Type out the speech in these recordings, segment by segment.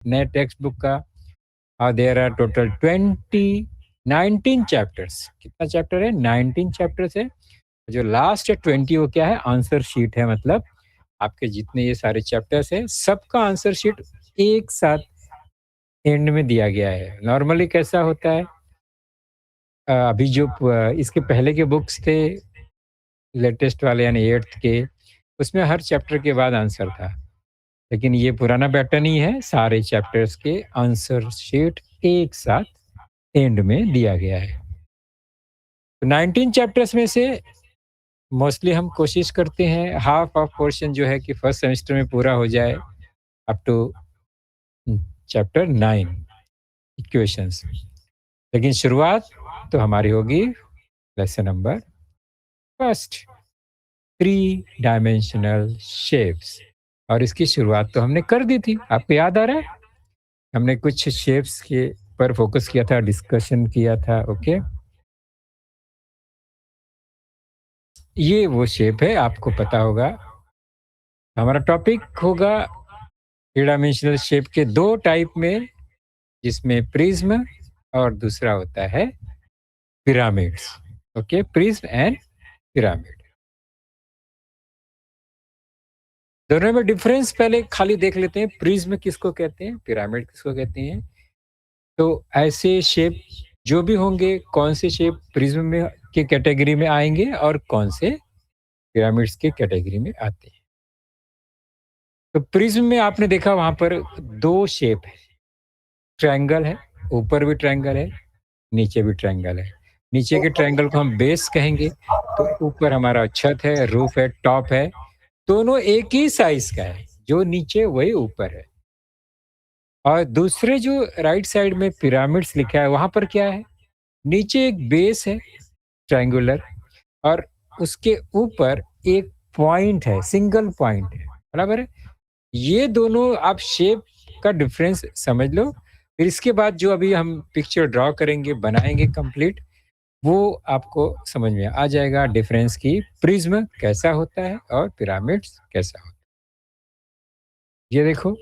नए text book का। और देयर आर टोटल 19 चैप्टर्स। कितना चैप्टर है? 19 चैप्टर्स है। जो लास्ट 20 वो क्या है? आंसर शीट है। मतलब आपके जितने ये सारे चैप्टर्स है सबका आंसर शीट एक साथ एंड में दिया गया है। नॉर्मली कैसा होता है, अभी जो इसके पहले के बुक्स थे लेटेस्ट वाले यानी 8th के, उसमें हर चैप्टर के बाद आंसर था। लेकिन ये पुराना पैटर्न ही है, सारे चैप्टर्स के आंसर शीट एक साथ एंड में दिया गया है। तो 19 चैप्टर्स में से मोस्टली हम कोशिश करते हैं हाफ ऑफ पोर्शन जो है कि फर्स्ट सेमेस्टर में पूरा हो जाए, अप टू चैप्टर 9 इक्वेशंस। लेकिन शुरुआत तो हमारी होगी lesson number first, 3 dimensional shapes. और इसकी शुरुआत तो हमने कर दी थी, आपको याद आ रहा है? हमने कुछ शेप्स के पर फोकस किया था, डिस्कशन किया था। ओके, ये वो शेप है, आपको पता होगा। हमारा टॉपिक होगा 3 डायमेंशनल शेप के दो टाइप में, जिसमें प्रिज्म और दूसरा होता है pyramids. Okay, prism and pyramid. दोनों में डिफरेंस पहले खाली देख लेते हैं। प्रिज्म किसको कहते हैं, पिरामिड किसको कहते हैं। तो ऐसे शेप जो भी होंगे, कौन से शेप प्रिज्म में के कैटेगरी में आएंगे और कौन से पिरामिड्स के कैटेगरी में आते हैं। तो प्रिज्म में आपने देखा वहां पर दो शेप है, ट्रायंगल है, ऊपर भी ट्रायंगल है, नीचे भी ट्रायंगल है। नीचे के ट्रायंगल को हम बेस कहेंगे। तो ऊपर हमारा छत है, रूफ है, टॉप है, दोनों एक ही साइज का है, जो नीचे वही ऊपर है। और दूसरे जो राइट साइड में पिरामिड्स लिखा है वहां पर क्या है? नीचे एक बेस है ट्रायंगुलर, और उसके ऊपर एक पॉइंट है, सिंगल पॉइंट है, बराबर है। ये दोनों आप शेप का डिफरेंस समझ लो। फिर इसके बाद जो अभी हम पिक्चर ड्रॉ करेंगे, बनाएंगे कंप्लीट, वो आपको समझ में आ जाएगा डिफरेंस की प्रिज्म कैसा होता है और पिरामिड्स कैसा होता है। ये देखो,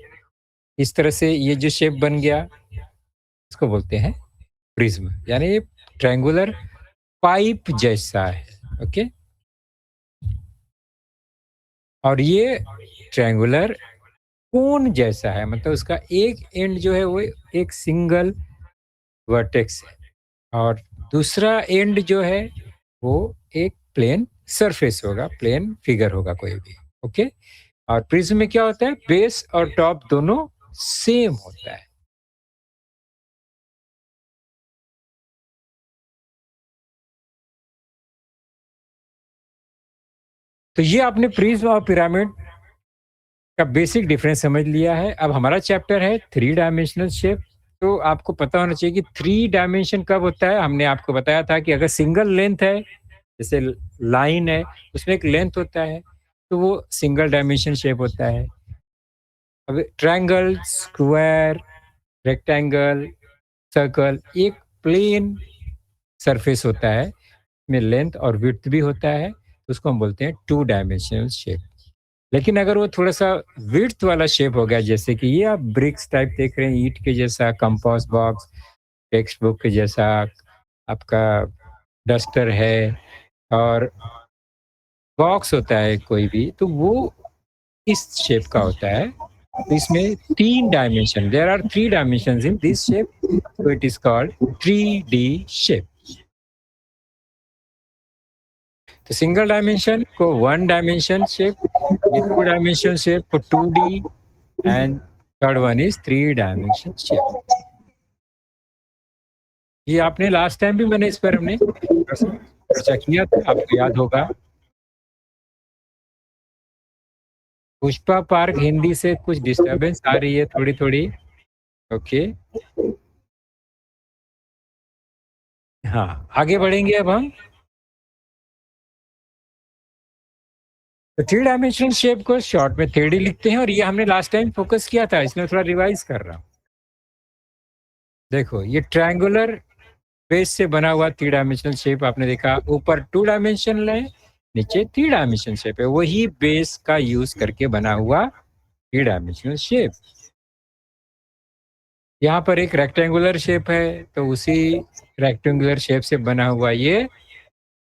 इस तरह से ये जो शेप बन गया, इसको बोलते हैं प्रिज्म, यानी ये ट्रायंगुलर पाइप जैसा है। ओके, और ये ट्रायंगुलर कोन जैसा है, मतलब उसका एक एंड जो है वो एक सिंगल वर्टेक्स है, और दूसरा एंड जो है वो एक प्लेन सरफेस होगा, प्लेन फिगर होगा कोई भी। ओके, और प्रिज्म में क्या होता है? बेस और टॉप दोनों सेम होता है। तो ये आपने प्रिज्म और पिरामिड का बेसिक डिफरेंस समझ लिया है। अब हमारा चैप्टर है 3 डायमेंशनल शेप। तो आपको पता होना चाहिए कि 3 डायमेंशन कब होता है। हमने आपको बताया था कि अगर सिंगल लेंथ है, जैसे लाइन है, उसमें एक लेंथ होता है, तो वो सिंगल डायमेंशन शेप होता है। अब ट्रायंगल, स्क्वायर, रेक्टेंगल, सर्कल एक प्लेन सरफेस होता है, में लेंथ और विड्थ भी होता है, तो उसको हम बोलते हैं 2 डायमेंशनल शेप। लेकिन अगर वो थोड़ा-सा विड्थ वाला शेप हो गया, जैसे कि ये आप ब्रिक्स टाइप देख रहे हैं, ईंट के जैसा, कंपास बॉक्स, टेक्स्ट बुक के जैसा, आपका डस्टर है, और बॉक्स होता है कोई भी, तो वो इस शेप का होता है। तो इसमें 3 dimension, there are 3 dimensions in this shape, so it is called 3D shape. तो सिंगल डायमेंशन को 1 डायमेंशन शेप, ये 2 डायमेंशन शेप को 2D, and third one is 3 dimension shape. ये आपने लास्ट टाइम भी मैंने इस पर हमने चर्चा किया था, आपको याद होगा। पुष्पा पार्क हिंदी से कुछ डिस्टरबेंस आ रही है थोड़ी थोड़ी। ओके, हाँ, आगे बढ़ेंगे अब हम। तो 3 डायमेंशनल शेप को शॉर्ट में 3D लिखते हैं, और ये हमने लास्ट टाइम फोकस किया था, इसलिए थोड़ा रिवाइज कर रहा हूँ। देखो, ये ट्रायंगुलर बेस से बना हुआ 3 डायमेंशनल शेप आपने देखा, ऊपर 2 डायमेंशन है, नीचे 3 डायमेंशन शेप है, वही बेस का यूज करके बना हुआ 3 डायमेंशनल शेप। यहाँ पर एक रेक्टेंगुलर शेप है, तो उसी रेक्टेंगुलर शेप से बना हुआ ये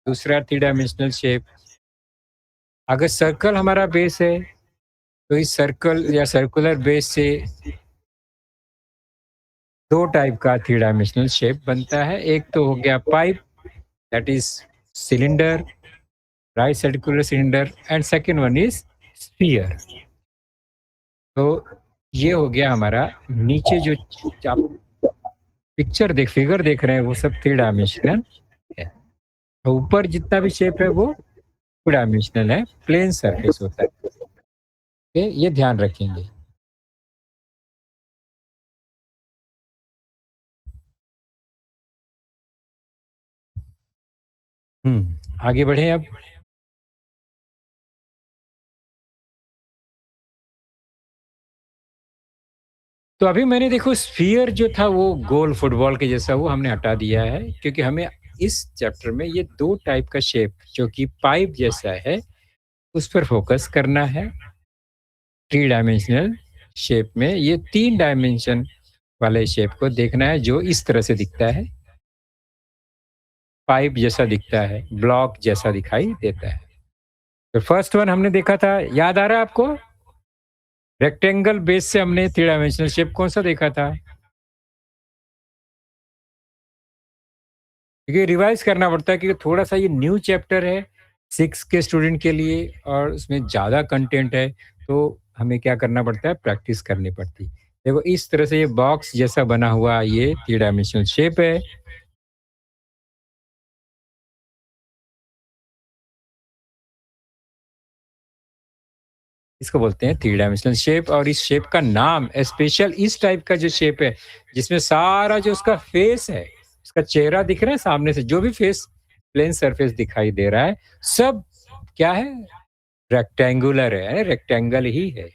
दूसरा थ्री डायमेंशनल शेप। अगर सर्कल हमारा बेस है, तो इस सर्कल या सर्कुलर बेस से 2 टाइप का थ्री डायमेंशनल शेप बनता है। एक तो हो गया pipe, that is cylinder, right circular cylinder, and second one is sphere. तो ये हो गया हमारा नीचे जो आप फिगर देख रहे हैं वो सब थ्री डायमेंशनल है। तो ऊपर जितना भी शेप है वो टू डायमेंशनल है, प्लेन सरफेस होता है। ये ध्यान रखेंगे। आगे बढ़े अब। तो अभी मैंने देखो स्फीयर जो था वो गोल फुटबॉल के जैसा वो हमने हटा दिया है, क्योंकि हमें इस चैप्टर में ये 2 टाइप का शेप जो कि पाइप जैसा है उस पर फोकस करना है। थ्री डायमेंशनल शेप में ये 3 डायमेंशन वाले शेप को देखना है जो इस तरह से दिखता है, पाइप जैसा दिखता है, ब्लॉक जैसा दिखाई देता है। तो फर्स्ट वन हमने देखा था, याद आ रहा है आपको? रेक्टेंगल बेस से हमने थ्री डायमेंशनल शेप कौन-सा देखा था? क्योंकि रिवाइज़ करना पड़ता है, क्योंकि थोड़ा-सा ये न्यू चैप्टर है 6 के स्टूडेंट के लिए और उसमें ज़्यादा कंटेंट है, तो हमें क्या करना पड़ता है, प्रैक्टिस करनी पड़ती है। देखो इस तरह से ये बॉक्स जैसा बना हुआ ये थ्री डायमेंशनल शेप है। इसको बोलते हैं थ्री डायमेंशनल शेप, और इस शेप का नाम स्पेशल इस टाइप का जो शेप है, जिसमें सारा जो उसका फेस है, उसका चेहरा दिख रहा है सामने से, जो भी फेस प्लेन सरफेस दिखाई दे रहा है, सब क्या है? रेक्टेंगुलर है, रेक्टेंगल ही है।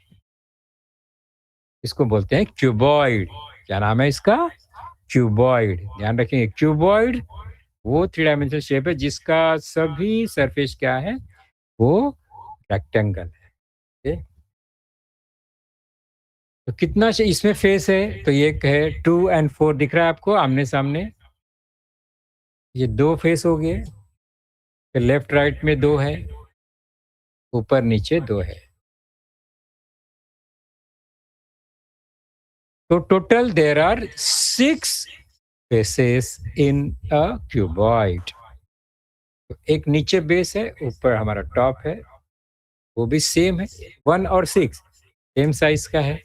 इसको बोलते हैं क्यूबॉइड। क्या नाम है इसका? क्यूबॉइड। ध्यान रखेंगे, क्यूबॉइड वो थ्री डायमेंशनल शेप है जिसका सभी सरफेस क्या है? वो रेक्टेंगल है। तो कितना इसमें फेस है? तो ये है 2 एंड 4 दिख रहा है आपको आमने सामने। ये 2 फेस हो गए। फिर लेफ्ट राइट में 2 है, ऊपर नीचे 2 है। तो total there are 6 faces in a cuboid. एक नीचे बेस है, ऊपर हमारा टॉप है, वो भी सेम है। 1 और 6 सेम साइज का है।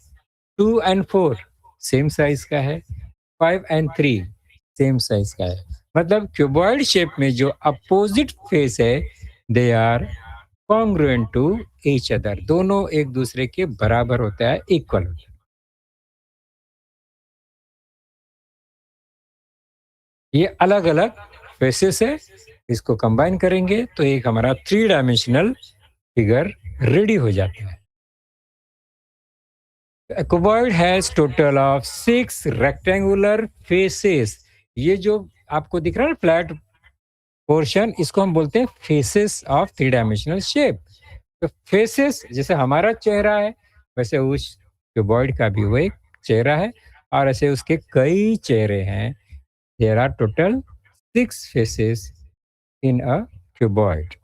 2 एंड 4 सेम साइज का है। 5 एंड 3 सेम साइज का है। मतलब क्यूबॉइड शेप में जो अपोजिट फेस है, they are congruent to each other. दोनों एक दूसरे के बराबर होता है, इक्वल होता है। ये अलग अलग फेसेस है, इसको कंबाइन करेंगे तो एक हमारा थ्री डायमेंशनल फिगर रेडी हो जाता है। A cuboid has total of 6 rectangular faces। ये जो आपको दिख रहा है ना फ्लैट पोर्शन, इसको हम बोलते हैं faces of three dimensional shape. तो फेसेस जैसे हमारा चेहरा है, वैसे उस क्यूबॉइड का भी वो एक चेहरा है, और ऐसे उसके कई चेहरे हैं। There are total 6 faces in a cuboid.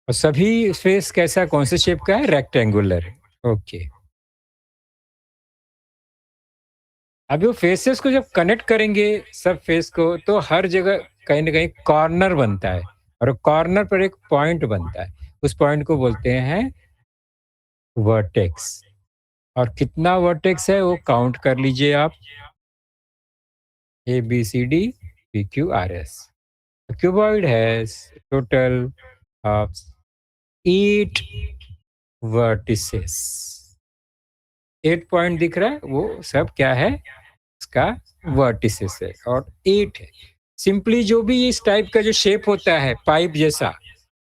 और सभी फेस कैसा, कौन से शेप का है? रेक्टेंगुलर। ओके। अभी वो फेसेस को जब कनेक्ट करेंगे सब फेस को, तो हर जगह कहीं ना कहीं कॉर्नर बनता है, और कॉर्नर पर एक पॉइंट बनता है। उस पॉइंट को बोलते हैं वर्टेक्स। और कितना वर्टेक्स है वो काउंट कर लीजिए आप। A B C D P Q R S. Cuboid has total of 8 vertices. 8 point दिख रहा है, वो सब क्या है? इसका वर्टिसेस है, और 8 है। सिंपली जो भी इस टाइप का जो शेप होता है पाइप जैसा,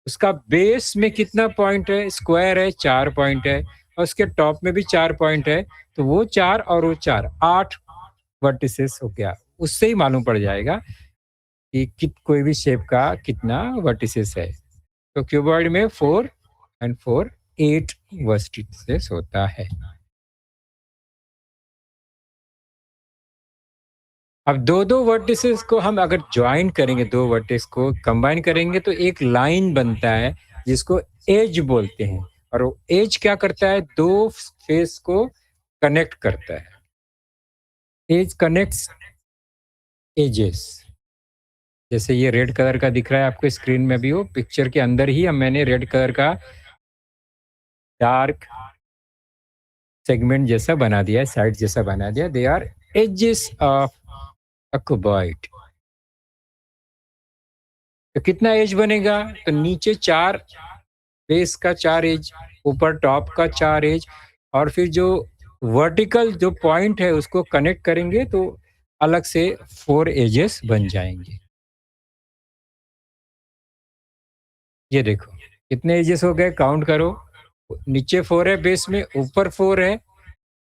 उसका बेस में कितना पॉइंट है? स्क्वायर है, 4 पॉइंट है, और उसके टॉप में भी 4 पॉइंट है। तो वो 4 और वो 4, 8 वर्टिसेस हो गया। उससे ही मालूम पड़ जाएगा कि कोई भी शेप का कितना वर्टिसेस है। तो क्यूबॉइड में 4 एंड 4 8 वर्टिसेस होता है। अब दो-दो वर्टिसेस को हम अगर जॉइन करेंगे, 2 वर्टेक्स को कंबाइन करेंगे तो एक लाइन बनता है जिसको एज बोलते हैं। और वो एज क्या करता है? 2 फेस को कनेक्ट करता है। Edge connects edges. जैसे ये रेड कलर का दिख रहा है आपको स्क्रीन में भी, वो पिक्चर के अंदर ही हम मैंने रेड कलर का डार्क सेगमेंट जैसा बना दिया है, साइड जैसा बना दिया। They are edges of a cuboid. तो कितना एज बनेगा? तो नीचे 4 बेस का 4 एज, ऊपर टॉप का 4 एज, और फिर जो वर्टिकल जो पॉइंट है उसको कनेक्ट करेंगे तो अलग से 4 एजेस बन जाएँगे। ये देखो, कितने एजेस हो गए काउंट करो। नीचे 4 है बेस में, ऊपर 4 है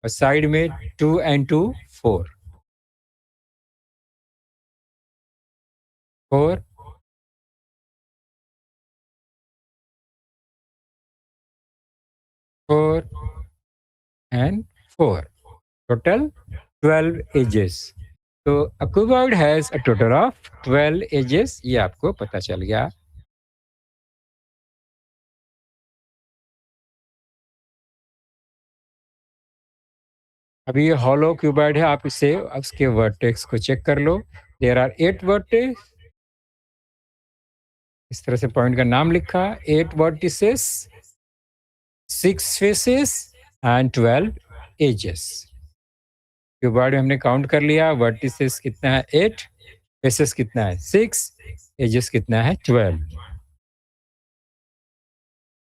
और साइड में 2 एंड 2 4, 4, 4 एंड 4, टोटल 12 एजेस। तो a cuboid has a total of 12 edges, ये आपको पता चल गया। अभी ये हॉलो क्यूबॉइड है, आप इसे उसके वर्टेक्स को चेक कर लो। देयर आर 8 वर्टेक्स, इस तरह से पॉइंट का नाम लिखा, 8 vertices, 6 faces and 12 edges. Cuboid में हमने काउंट कर लिया, वर्टिसेस कितना है 8, फेसेस कितना है 6, एजेस कितना है 12।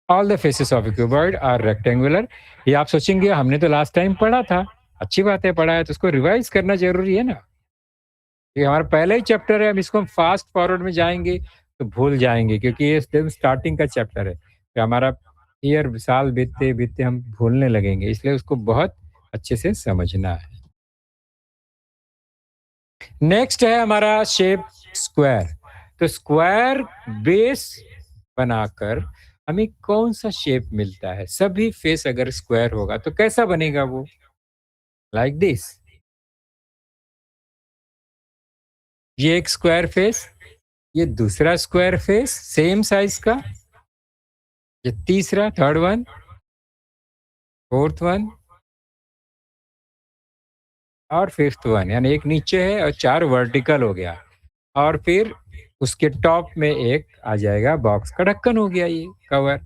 All the faces of a cuboid are rectangular. ये आप सोचेंगे हमने तो लास्ट टाइम पढ़ा था। अच्छी बात है, पढ़ा है तो उसको रिवाइज करना जरूरी है ना। ये हमारा पहला ही चैप्टर है, हम इसको हम फास्ट फॉरवर्ड में जाएँगे तो भूल जाएँगे, क्योंकि ये एकदम स्टार्टिंग का चैप्टर है। फिर हमारा साल बीतते-बीतते हम भूलने लगेंगे, इसलिए उसको बहुत अच्छे से समझना है। नेक्स्ट है हमारा शेप स्क्वायर। तो स्क्वायर बेस बनाकर हमें कौन-सा शेप मिलता है? सभी फेस अगर स्क्वायर होगा तो कैसा बनेगा वो? Like this. ये एक स्क्वायर फेस, ये दूसरा स्क्वायर फेस सेम साइज़ का, ये तीसरा, थर्ड वन, फोर्थ वन और फिफ्थ वन, यानी एक नीचे है और 4 वर्टिकल हो गया। और फिर उसके टॉप में एक आ जाएगा, बॉक्स का ढक्कन हो गया ये कवर।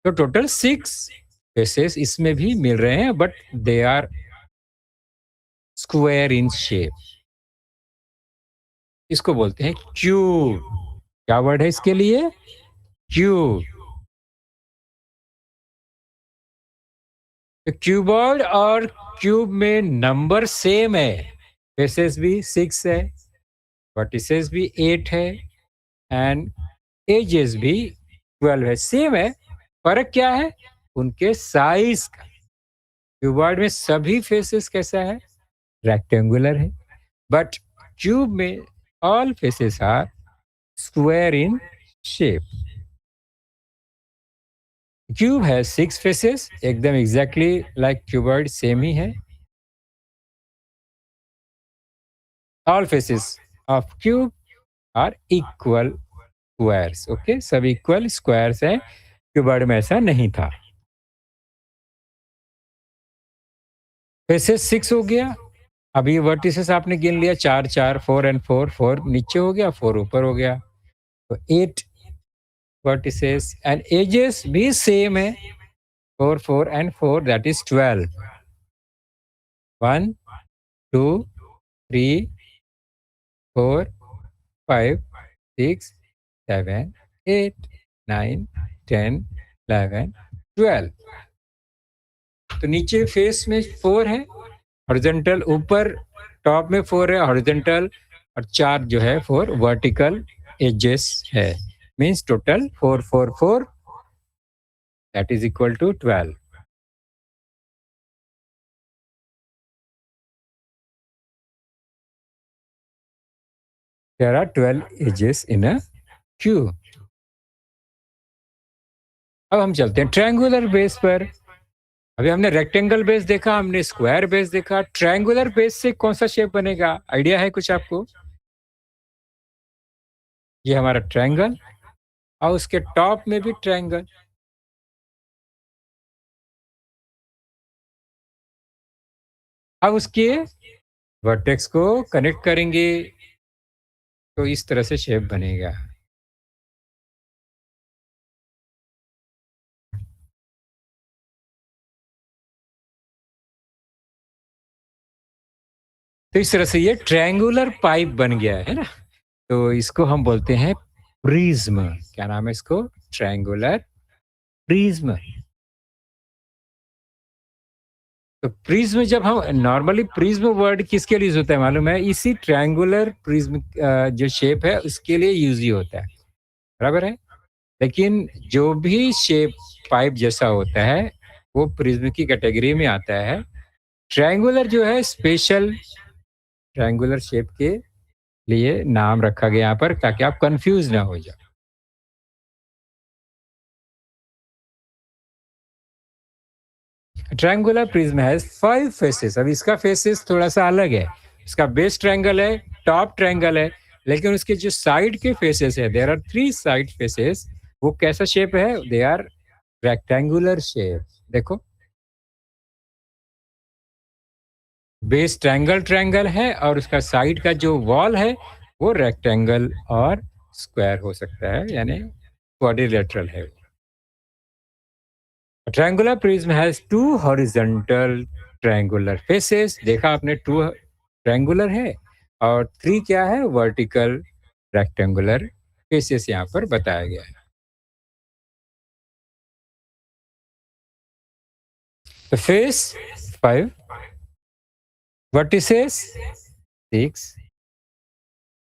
तो टोटल 6 फेसेस इसमें भी मिल रहे हैं, but they are square in shape. इसको बोलते हैं क्यूब। क्या वर्ड है इसके लिए? क्यूब। तो क्यूबॉइड और क्यूब में नंबर सेम है। फेसेस भी 6 है, वर्टिसेस भी 8 है एंड एजेस भी 12 है, सेम है। फ़र्क क्या है? उनके साइज़ का। क्यूबॉइड में सभी फेसेस कैसा है? रेक्टेंगुलर है, बट क्यूब में all faces are square in shape. Cube has 6 faces, एकदम एग्ज़ैक्टली लाइक क्यूबॉइड सेम ही है। All faces of cube are equal squares, okay? सब इक्वल स्क्वायर्स हैं, क्यूबॉइड में ऐसा नहीं था। फेसेस 6 हो गया। अभी वर्टिसेस आपने गिन लिया 4 4, 4 एंड 4, 4 नीचे हो गया, 4 ऊपर हो गया। तो 8 वर्टिसेस एंड एजेस भी सेम है, 4 4 एंड 4, दैट इज 12। 1 2 3 4 5 6 7 8 9 10 11 12। तो नीचे फेस में 4 है, हॉरिजॉन्टल ऊपर टॉप में 4 है हॉरिजॉन्टल, और 4 जो है 4 वर्टिकल एजेस है। Means total 4 4 4, that is equal to 12। There are 12 edges in a cube. अब हम चलते हैं ट्रायंगुलर बेस पर। अभी हमने रेक्टेंगल बेस देखा, हमने स्क्वायर बेस देखा, ट्रायंगुलर बेस से कौन-सा शेप बनेगा? आइडिया है कुछ आपको? ये हमारा ट्रायंगल और उसके टॉप में भी ट्रायंगल। अब उसके वर्टेक्स को कनेक्ट करेंगे तो इस तरह से शेप बनेगा। तो इस तरह से ये ट्रायंगुलर पाइप बन गया है ना? तो इसको हम बोलते हैं प्रिज़्म। क्या नाम है इसको? Triangular prism. तो प्रिज़्म जब हम नॉर्मली प्रिज़्म वर्ड किसके लिए यूज़ होता है मालूम है? इसी ट्रायंगुलर प्रिज़्म जो शेप है उसके लिए यूज़ ही होता है, बराबर है? लेकिन जो भी शेप पाइप जैसा होता है, वो प्रिज़्म की कैटेगरी में आता है। ट्रायंगुलर जो है स्पेशल ट्रायंगुलर शेप के लिए नाम रखा गया यहाँ पर ताकि आप कन्फ्यूज़ ना हो जाओ। Triangular prism has 5 faces. अब इसका फेसेस थोड़ा-सा अलग है। इसका बेस ट्रायंगल है, टॉप ट्रायंगल है, लेकिन उसके जो साइड के फेसेस है, देयर आर 3 साइड फेसेस। वो कैसा शेप है? They are rectangular shape. देखो, बेस ट्रायंगल ट्रायंगल है और उसका साइड का जो वॉल है, वो रेक्टेंगल और स्क्वायर हो सकता है, यानी क्वाड्रिलेटरल है। Triangular prism has 2 horizontal triangular faces. देखा आपने, 2 ट्रायंगुलर है और 3 क्या है? वर्टिकल रेक्टेंगुलर फेसेस यहाँ पर बताया गया है। The face 5, vertices 6,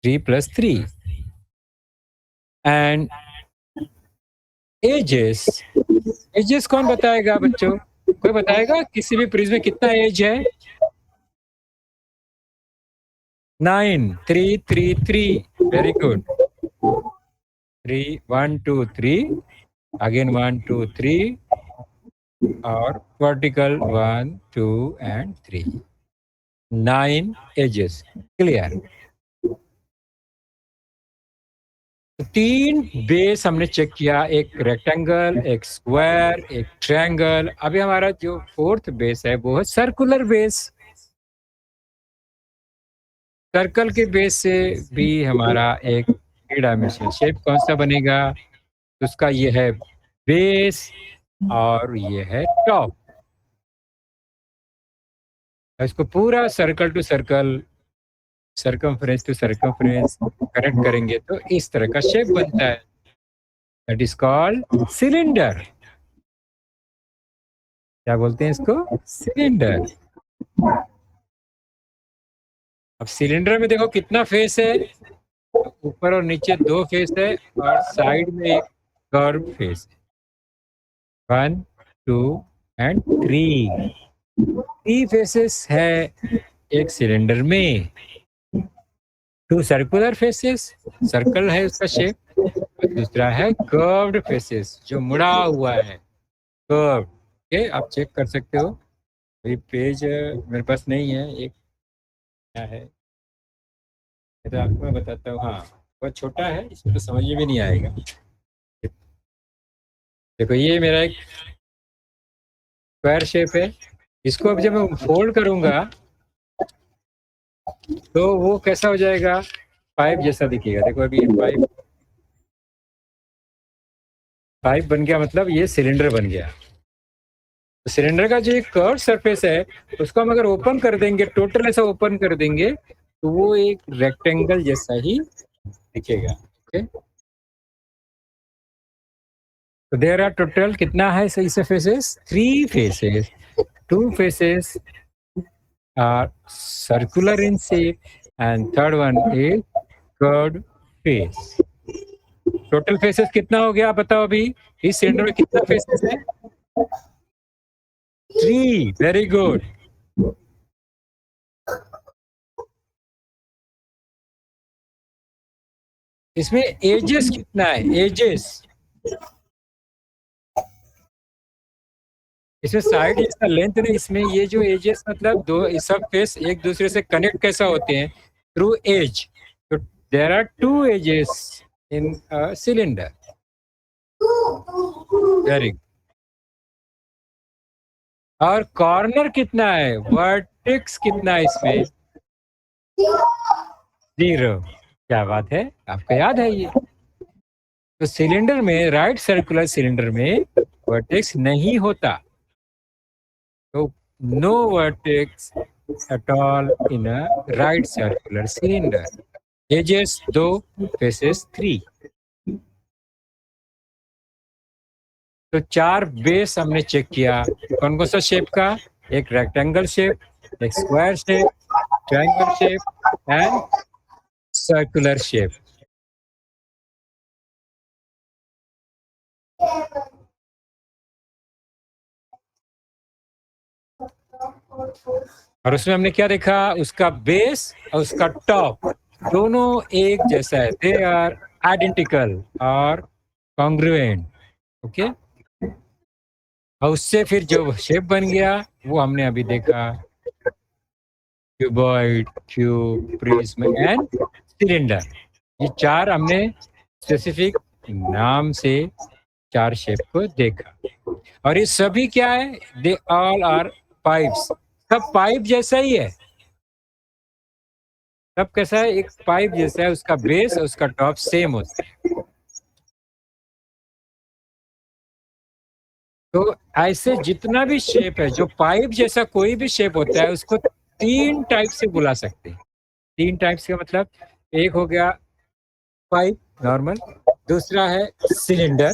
3 plus 3 and edges। Edges कौन बताएगा बच्चों? कोई बताएगा किसी भी प्रिज्म में कितना एज है? 9, 3, 3, 3। Very good. 3, 1, 2, 3, again 1, 2, 3 और vertical 1, 2 and 3। 9 edges। क्लियर? तो 3 बेस हमने चेक किया, एक रेक्टेंगल, एक स्क्वायर, एक ट्रायंगल। अभी हमारा जो 4th बेस है वो है सर्कुलर बेस। सर्कल के बेस से भी हमारा एक 3 डायमेंशनल शेप कौन-सा बनेगा? उसका ये है बेस और ये है टॉप। इसको पूरा circle to circle, circumference to circumference connect करेंगे तो इस तरह का शेप बनता है। That is called cylinder. क्या बोलते हैं इसको? सिलेंडर। अब सिलेंडर में देखो कितना फेस है? ऊपर और नीचे 2 फेस है और साइड में एक कर्व फेस है। 1, 2 एंड 3। 3 फेसेस है एक सिलेंडर में। 2 सर्कुलर फेसेस, सर्कल है उसका शेप, और दूसरा है कर्व्ड फेसेस जो मुड़ा हुआ है, कर्व। ओके, आप चेक कर सकते हो। ये पेज मेरे पास नहीं है, एक क्या है, ये तो आपको मैं बताता हूँ। हाँ, बहुत छोटा है, इसमें तो समझ में भी नहीं आएगा। देखो, ये मेरा एक स्क्वायर शेप है। इसको अब जब मैं फोल्ड करूँगा, तो वो कैसा हो जाएगा? पाइप जैसा दिखेगा। देखो, अभी ये पाइप पाइप बन गया, मतलब ये सिलेंडर बन गया। तो सिलेंडर का जो एक कर्व सरफेस है, उसको हम अगर ओपन कर देंगे, टोटल ऐसा ओपन कर देंगे, तो वो एक रेक्टेंगल जैसा ही दिखेगा। ओके? तो देयर आर टोटल कितना है सही से faces? 3 faces. 2 faces are circular in shape and third one is curved face। Total faces कितना हो गया बताओ अभी? इस सिलेंडर में कितना फेसेस है? 3। Very good. इसमें एजेस कितना है? एजेस इसमें साइड इसका लेंथ नहीं, इसमें ये जो एजेस मतलब दो सब फेस एक दूसरे से कनेक्ट कैसा होते हैं? Through edge. तो there are two edges in cylinder. Very. और कॉर्नर कितना है? वर्टेक्स कितना है इसमें? जीरो। क्या बात है, आपको याद है ये? तो सिलेंडर में, राइट सर्कुलर सिलेंडर में वर्टेक्स नहीं होता। तो no vertex at all in a right circular cylinder. Edges दो, फेसेस थ्री। तो चार बेस हमने चेक किया। कौन कौन सा शेप का? एक रेक्टेंगल शेप, एक square shape, triangle shape and circular shape. और उसमें हमने क्या देखा? उसका बेस और उसका टॉप दोनों एक जैसा है। दे आर आइडेंटिकल और कॉन्ग्रुएंट। ओके। और उससे फिर जो शेप बन गया वो हमने अभी देखा। Cuboid, cube, prism and cylinder. ये चार हमने स्पेसिफिक नाम से चार शेप को देखा। और ये सभी क्या है? They all are pipes. सब पाइप जैसा ही है। सब कैसा है? एक पाइप जैसा है। उसका बेस और उसका टॉप सेम होता है। तो ऐसे जितना भी शेप है, जो पाइप जैसा कोई भी शेप होता है, उसको तीन टाइप से बुला सकते हैं। तीन टाइप्स का मतलब, एक हो गया पाइप नॉर्मल, दूसरा है सिलेंडर,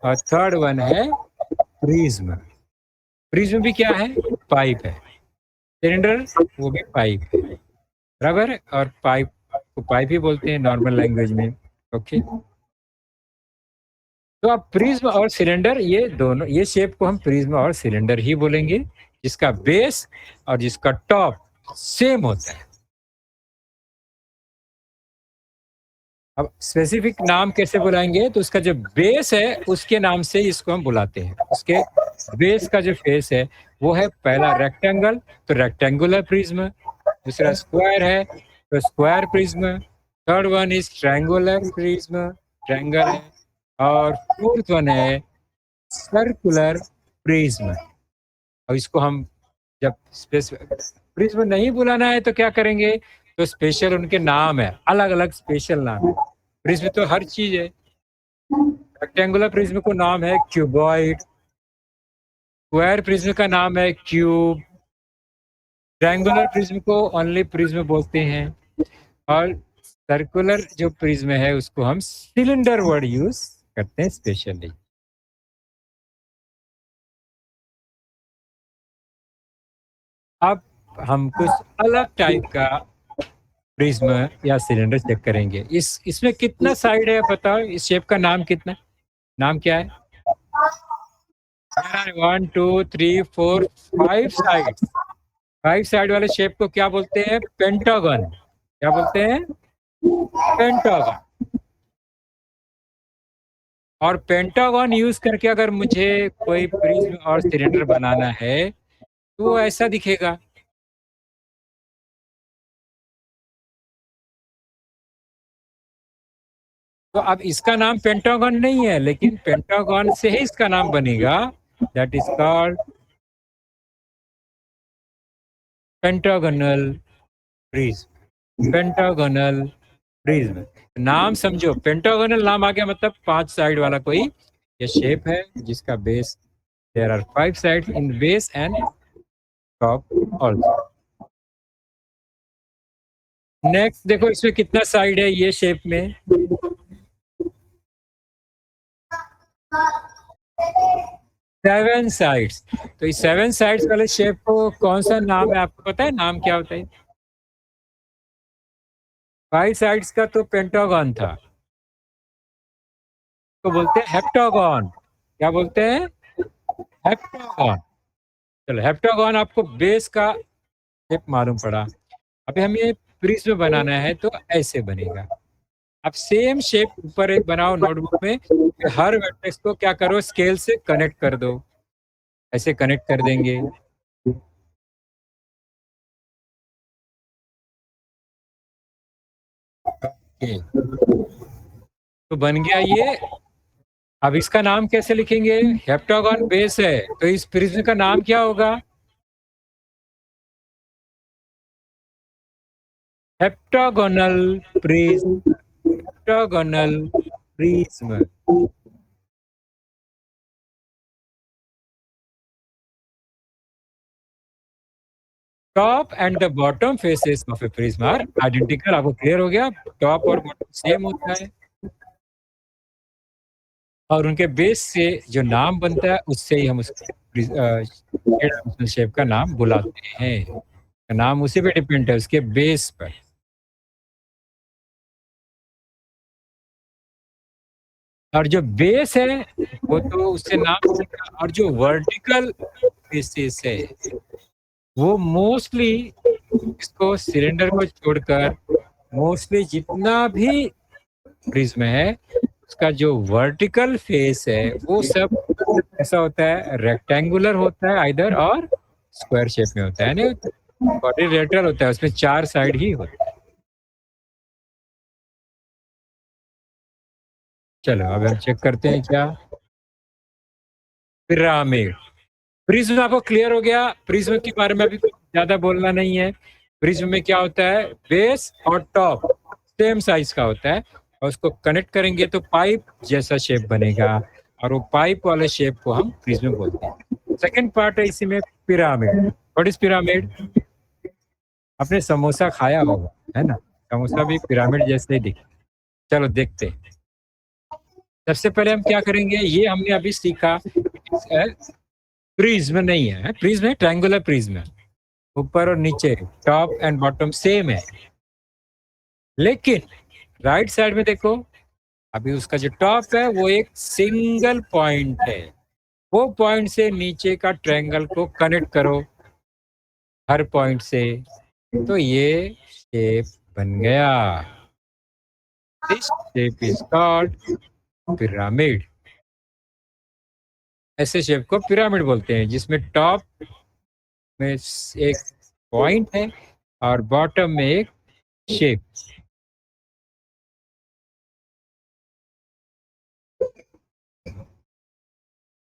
और थर्ड वन है प्रिज्म। प्रिज्म भी क्या है? पाइप है। सिलेंडर वो भी पाइप है। बराबर है? और पाइप को पाइप ही बोलते हैं नॉर्मल लैंग्वेज में। ओके। तो अब प्रिज्म और सिलेंडर, ये दोनों, ये शेप को हम प्रिज्म और सिलेंडर ही बोलेंगे, जिसका बेस और जिसका टॉप सेम होता है। अब स्पेसिफिक नाम कैसे बुलाएंगे? तो उसका जो बेस है उसके नाम से इसको हम बुलाते हैं। उसके बेस का जो फेस है वो है, पहला रेक्टेंगल, तो रेक्टेंगुलर प्रिज्म। दूसरा स्क्वायर है, तो square prism. Third one is triangular prism, triangle है। और फोर्थ वन है सर्कुलर प्रिज्म। और इसको हम जब प्रिज्म नहीं बुलाना है तो क्या करेंगे? तो स्पेशल उनके नाम है, अलग अलग स्पेशल नाम है। प्रिज्म तो हर चीज है। रेक्टेंगुलर प्रिज्म को नाम है क्यूबॉइड, स्क्वायर प्रिज्म का नाम है क्यूब, ट्रायंगुलर प्रिज्म को ओनली प्रिज्म बोलते हैं, और सर्कुलर जो प्रिज्म है उसको हम सिलेंडर वर्ड यूज करते हैं स्पेशली। अब हम कुछ अलग टाइप का प्रिज्म या सिलेंडर चेक करेंगे। इसमें कितना साइड है बताओ? इस शेप का नाम कितना? नाम क्या है? One two three four, five side. Five side वाले शेप को क्या बोलते हैं? पेंटागन। क्या बोलते हैं? पेंटागन। और पेंटागन यूज करके अगर मुझे कोई प्रिज्म और सिलेंडर बनाना है तो वो ऐसा दिखेगा। तो अब इसका नाम पेंटागन नहीं है, लेकिन पेंटागन से ही इसका नाम बनेगा। That is called pentagonal prism. Pentagonal prism. नाम समझो, पेंटागोनल नाम आ गया मतलब पांच साइड वाला कोई ये शेप है, जिसका base, there are five sides in base and top also. Next देखो, इसमें कितना साइड है ये शेप में? Seven sides. तो इस सेवन साइड्स वाले शेप को कौन सा नाम है, आपको पता है नाम क्या होता है? फाइव साइड्स का तो पेंटागन था, तो बोलते हैं हेप्टागन। क्या बोलते हैं? हेप्टागन। चलो, हेप्टागन आपको बेस का शेप मालूम पड़ा। अभी हमें प्रिज्म बनाना है तो ऐसे बनेगा। अब सेम शेप ऊपर एक बनाओ नोटबुक में, फिर हर वर्टेक्स को क्या करो, स्केल से कनेक्ट कर दो। ऐसे कनेक्ट कर देंगे। ओके, तो बन गया ये। अब इसका नाम कैसे लिखेंगे? हेप्टागोन बेस है, तो इस प्रिज्म का नाम क्या होगा? Heptagonal prism. Heptagonal prism. Top and the bottom faces of a prism are identical. आपको क्लियर हो गया? टॉप और बॉटम सेम होता है, और उनके बेस से जो नाम बनता है उससे ही हम उस डायमेंशनल शेप का नाम बुलाते हैं। नाम उसी पे डिपेंड है, उसके बेस पर। और जो बेस है वो तो उससे नाम बनेगा, और जो वर्टिकल फेसेस है वो मोस्टली, इसको सिलेंडर को छोड़कर मोस्टली जितना भी प्रिज्म है उसका जो वर्टिकल फेस है वो सब ऐसा होता है, रेक्टेंगुलर होता है आइदर, और स्क्वायर शेप में होता है, ना क्वाड्रिलेटरल होता है, उसमें 4 साइड ही होता है। चलो अब हम चेक करते हैं क्या। पिरामिड। प्रिज्म आपको क्लियर हो गया? प्रिज्म के बारे में अभी कुछ ज्यादा बोलना नहीं है। प्रिज्म में क्या होता है, बेस और टॉप सेम साइज का होता है, और उसको कनेक्ट करेंगे तो पाइप जैसा शेप बनेगा, और वो पाइप वाले शेप को हम प्रिज्म बोलते हैं। सेकंड पार्ट है इसी में, पिरामिड। What is pyramid? आपने समोसा खाया होगा, है ना? समोसा भी पिरामिड जैसे ही दिखता है। चलो देखते हैं। सबसे पहले हम क्या करेंगे, ये हमने अभी सीखा, प्रिज्म नहीं है, प्रिज्म है, ट्रायंगुलर प्रिज्म है, ऊपर और नीचे, टॉप एंड बॉटम सेम है। लेकिन राइट साइड में देखो, अभी उसका जो टॉप है वो एक सिंगल पॉइंट है, वो पॉइंट से नीचे का ट्रायंगल को कनेक्ट करो हर पॉइंट से, तो ये शेप बन गया। This shape is called pyramid. ऐसे शेप को पिरामिड बोलते हैं जिसमें टॉप में एक पॉइंट है और बॉटम में एक शेप।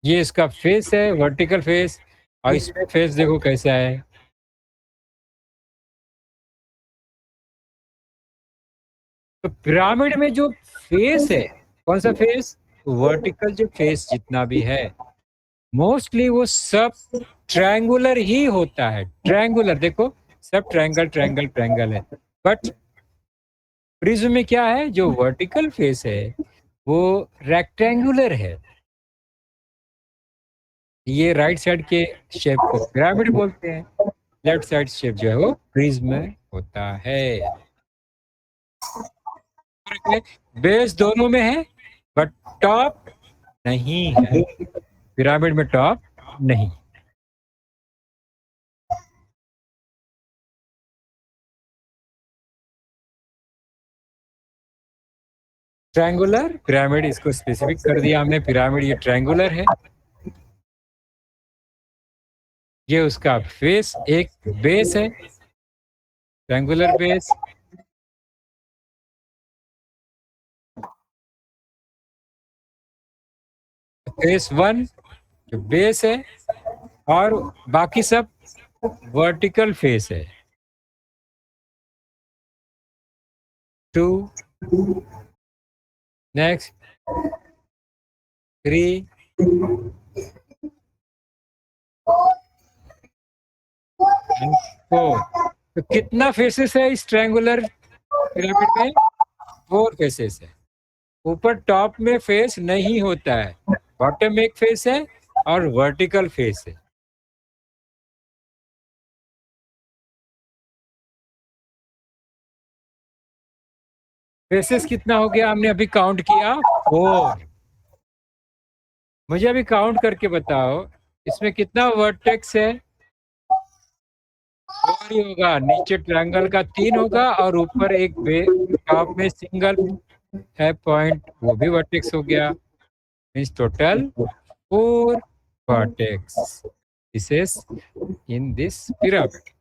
ये इसका फेस है, वर्टिकल फेस, और इसमें फेस देखो कैसा है। तो पिरामिड में जो फेस है, कौन सा फेस? वर्टिकल जो फेस जितना भी है मोस्टली वो सब ट्रायंगुलर ही होता है। ट्रायंगुलर देखो, सब ट्रायंगल ट्रायंगल ट्रायंगल है। बट प्रिज्म में क्या है, जो वर्टिकल फेस है वो रेक्टेंगुलर है। ये राइट साइड के शेप को पिरामिड बोलते हैं, लेफ्ट साइड शेप जो है वो प्रिज्म होता है। बेस दोनों में है बट टॉप नहीं है, पिरामिड में टॉप नहीं। ट्रायंगुलर पिरामिड, इसको स्पेसिफिक कर दिया हमने, पिरामिड ये ट्रायंगुलर है। ये उसका फेस एक बेस है, ट्रायंगुलर बेस। फेस वन जो बेस है, और बाकी सब वर्टिकल फेस है। Two, next, three, and four. तो कितना फेसेस है इस ट्रायंगुलर पिरामिड में? 4 फेसेस है। ऊपर टॉप में फेस नहीं होता है, बॉटम में एक फेस है और वर्टिकल फेस है। फेसेस कितना हो गया, हमने अभी काउंट किया 4। मुझे अभी काउंट करके बताओ, इसमें कितना वर्टेक्स है? 4 ही होगा। नीचे ट्रायंगल का 3 होगा और ऊपर एक टॉप में सिंगल है पॉइंट, वो भी वर्टेक्स हो गया, means total 4 vertex pieces in this pyramid.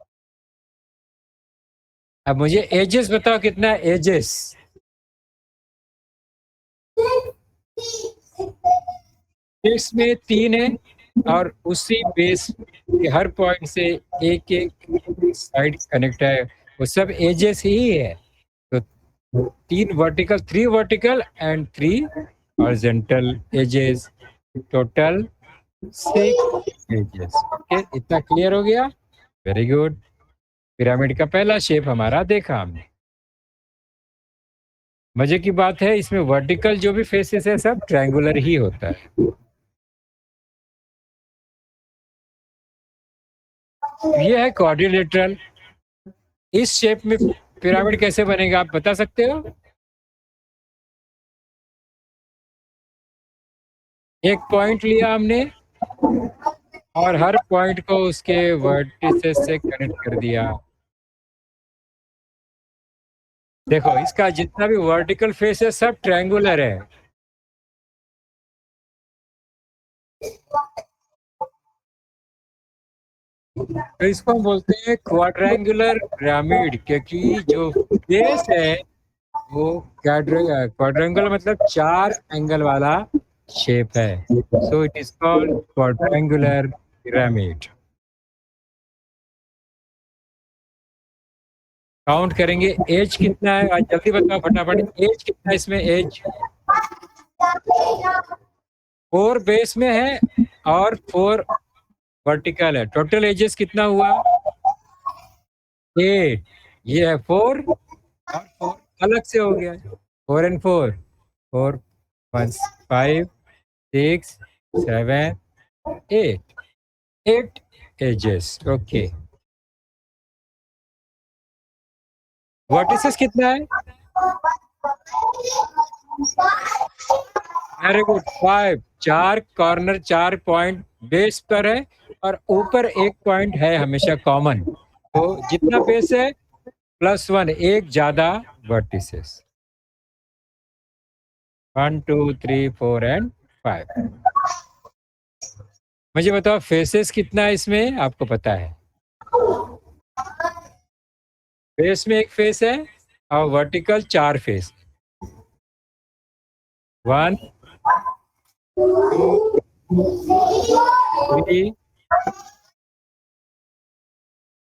अब मुझे एजेस बताओ, कितना एजेस? इसमें 3 है और उसी बेस के हर पॉइंट से एक-एक साइड कनेक्ट है, वो सब एजेस ही है। तो 3 vertical, 3 vertical and 3 horizontal edges, total 6 edges. Okay, इतना क्लियर हो गया? Very good. पिरामिड का पहला शेप हमारा देखा हमने। मज़े की बात है, इसमें वर्टिकल जो भी फेसेस है सब ट्रायंगुलर ही होता है। ये है क्वाड्रिलेटरल। इस शेप में पिरामिड कैसे बनेगा आप बता सकते हो? एक पॉइंट लिया हमने और हर पॉइंट को उसके वर्टिसेस से कनेक्ट कर दिया। देखो, इसका जितना भी वर्टिकल फेस है सब ट्रायंगुलर है। तो इसको हम बोलते हैं क्वाड्रेंगुलर पिरामिड, क्योंकि जो बेस है वो क्वाड्रेंगुलर मतलब 4 एंगल वाला शेप है। सो it is called quadrangular pyramid. Count करेंगे, एज कितना है आज जल्दी बताओ फटाफट, एज कितना है इसमें? एज 4 बेस में है और 4 वर्टिकल है, टोटल एजेस कितना हुआ? 8। ये है 4 और 4 अलग से हो गया, 4 एंड 4, 4 1 5 6 7 8, 8 एजेस। ओके, वर्टिसेस कितना है? Very good, 5। 4 corner, 4 point base पर है और ऊपर एक पॉइंट है हमेशा कॉमन। तो जितना बेस है प्लस 1, एक ज्यादा वर्टिसेस। 1 2 3 4 एंड 5। मुझे बताओ फेसेस कितना है इसमें, आपको पता है? बेस में एक फेस है और वर्टिकल 4 फेस, 1 2 3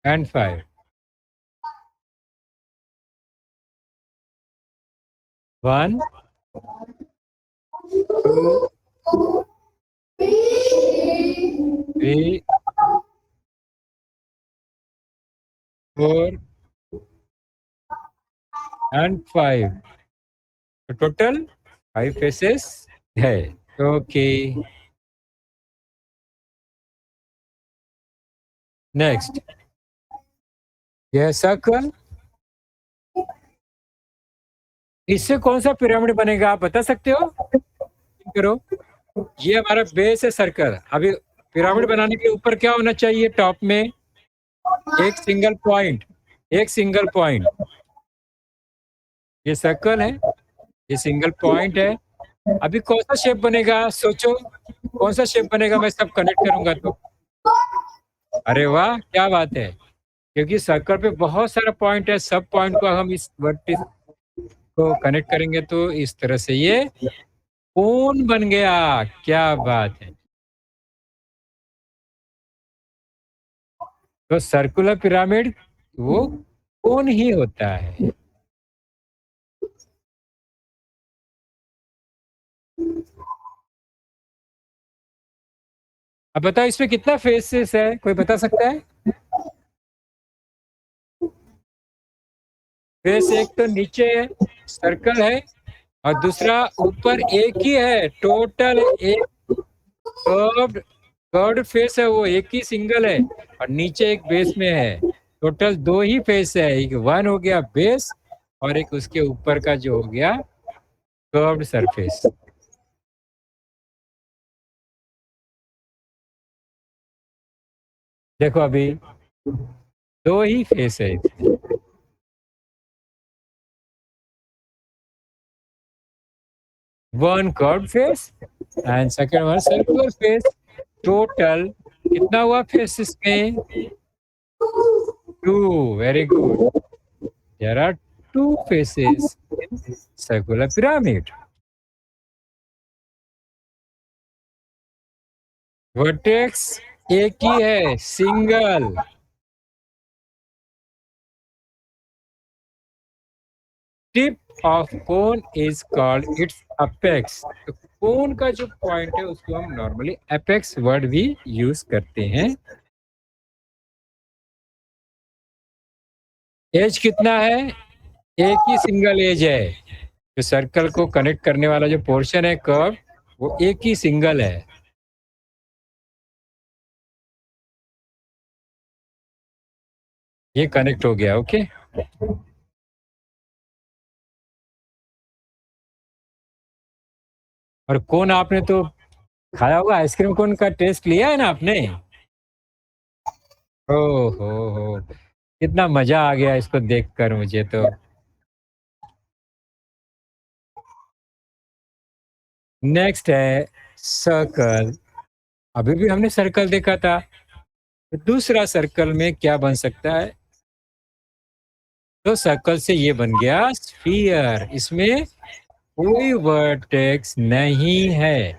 एंड 5। 1 2 3 4 एंड 5। तो टोटल 5 फेसेस है। ओके, नेक्स्ट, यह सर्कल, इससे कौन सा पिरामिड बनेगा आप बता सकते हो? करो, ये हमारा बेस है सर्कल। अभी पिरामिड बनाने के ऊपर क्या होना चाहिए? टॉप में एक सिंगल पॉइंट, एक सिंगल पॉइंट। ये सर्कल है, ये सिंगल पॉइंट है। अभी कौन सा शेप बनेगा सोचो, कौन सा शेप बनेगा मैं सब कनेक्ट करूंगा तो? अरे वाह, क्या बात है! क्योंकि सर्कल पे बहुत सारा पॉइंट है, सब पॉइंट को हम इस वर्टिस को कनेक्ट करेंगे तो इस तरह से ये कोन बन गया। क्या बात है! तो सर्कुलर पिरामिड वो कोन ही होता है। अब बताओ इसमें कितना फेसेस है, कोई बता सकता है? फेस एक तो नीचे है, सर्कल है, और दूसरा ऊपर एक ही है, टोटल एक कर्व्ड कर्व्ड फेस है, वो एक ही सिंगल है और नीचे एक बेस में है। टोटल 2 ही फेस है, एक 1 हो गया बेस और एक उसके ऊपर का जो हो गया कर्व्ड सरफेस। देखो अभी 2 ही फेस है इसमें। One curved face and second one circular face. Total कितना हुआ फेस इसमें? 2। Very good. There are 2 faces in circular pyramid. Vertex एक ही है, single. Tip of cone is called its apex. तो कोन का जो पॉइंट है उसको हम नॉर्मली अपेक्स वर्ड भी यूज करते हैं। एज कितना है? एक ही सिंगल एज है। जो सर्कल को कनेक्ट करने वाला जो पोर्शन है कर्व, वो एक ही सिंगल है। ये कनेक्ट हो गया, ओके। और कोन आपने तो खाया होगा, आइसक्रीम कोन का टेस्ट लिया है ना आपने? हो कितना मजा आ गया इसको देखकर मुझे तो। नेक्स्ट है सर्कल। अभी भी हमने सर्कल देखा था। तो दूसरा सर्कल में क्या बन सकता है? तो सर्कल से ये बन गया स्फीयर। इसमें कोई वर्टेक्स नहीं है,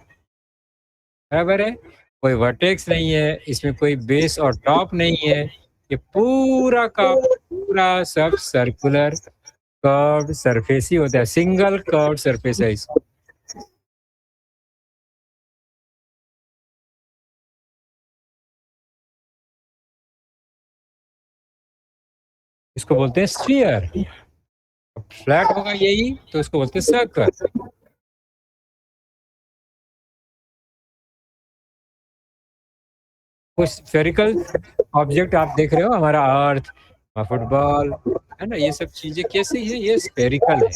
बराबर है। कोई वर्टेक्स नहीं है, इसमें कोई बेस और टॉप नहीं है। ये पूरा का पूरा सब सर्कुलर कर्व्ड सरफेस ही होता है, सिंगल कर्व्ड सरफेस है इसको। इसको बोलते हैं स्फीयर। फ्लैट होगा यही तो इसको बोलते हैं सर्कल। कुछ स्फेरिकल ऑब्जेक्ट आप देख रहे हो, हमारा अर्थ, फुटबॉल, है ना, ये सब चीजें कैसी है? ये स्फेरिकल है।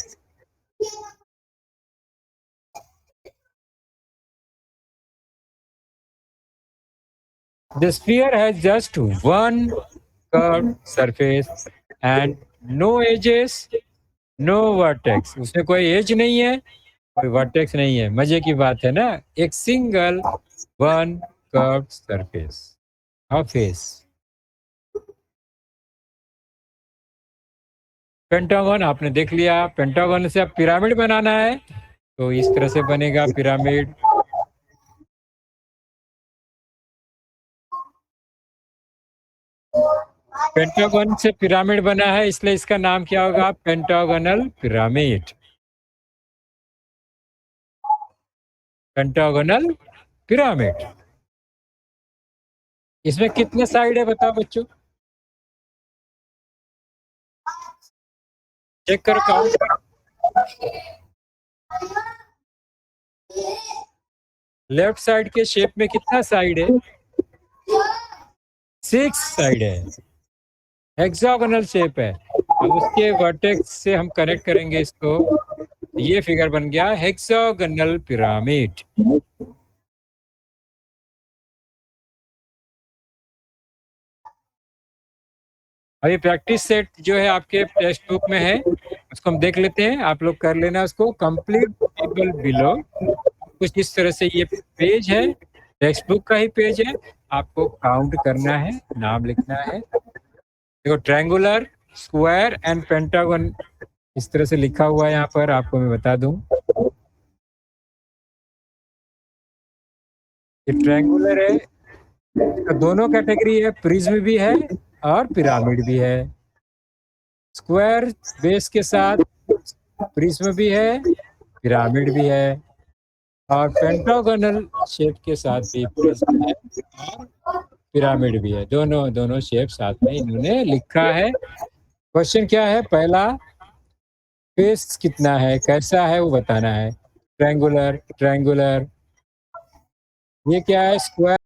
The sphere has just one curved surface and no edges, no vertex। उसमें कोई एज नहीं है, कोई वर्टेक्स नहीं है। मजे की बात है ना, एक सिंगल वन कर्व्ड सरफेस और फेस। पेंटागन आपने देख लिया। पेंटागन से अब पिरामिड बनाना है तो इस तरह से बनेगा पिरामिड। पेंटागन से पिरामिड बना है इसलिए इसका नाम क्या होगा? Pentagonal pyramid. Pentagonal pyramid. इसमें कितने साइड है बताओ बच्चों? चेक करो, काउंट। लेफ्ट साइड के शेप में कितना साइड है? 6 साइड है। हेक्सागोनल शेप है। अब उसके वर्टेक्स से हम कनेक्ट करेंगे इसको। ये फिगर बन गया हेक्सागोनल पिरामिड। अभी प्रैक्टिस सेट जो है आपके टेक्स्ट बुक में है, उसको हम देख लेते हैं। आप लोग कर लेना उसको कंप्लीट टेबल बिलो। कुछ इस तरह से ये पेज है, टेक्स्ट बुक का ही पेज है। आपको काउंट करना है, नाम लिखना है। देखो, ट्रायंगुलर, स्क्वायर एंड पेंटागन इस तरह से लिखा हुआ है यहाँ पर, आपको मैं बता दूं। ये ट्रायंगुलर है, इसका दोनों कैटेगरी है, प्रिज्म भी है और पिरामिड भी है। स्क्वायर बेस के साथ प्रिज्म भी है, पिरामिड भी है, और पेंटागोनल शेप के साथ भी प्रिज्म है और पिरामिड भी है। दोनों दोनों शेप साथ में इन्होंने लिखा है। क्वेश्चन क्या है? पहला, फेस कितना है, कैसा है, वो बताना है। Triangular, triangular. ये क्या है? स्क्वायर।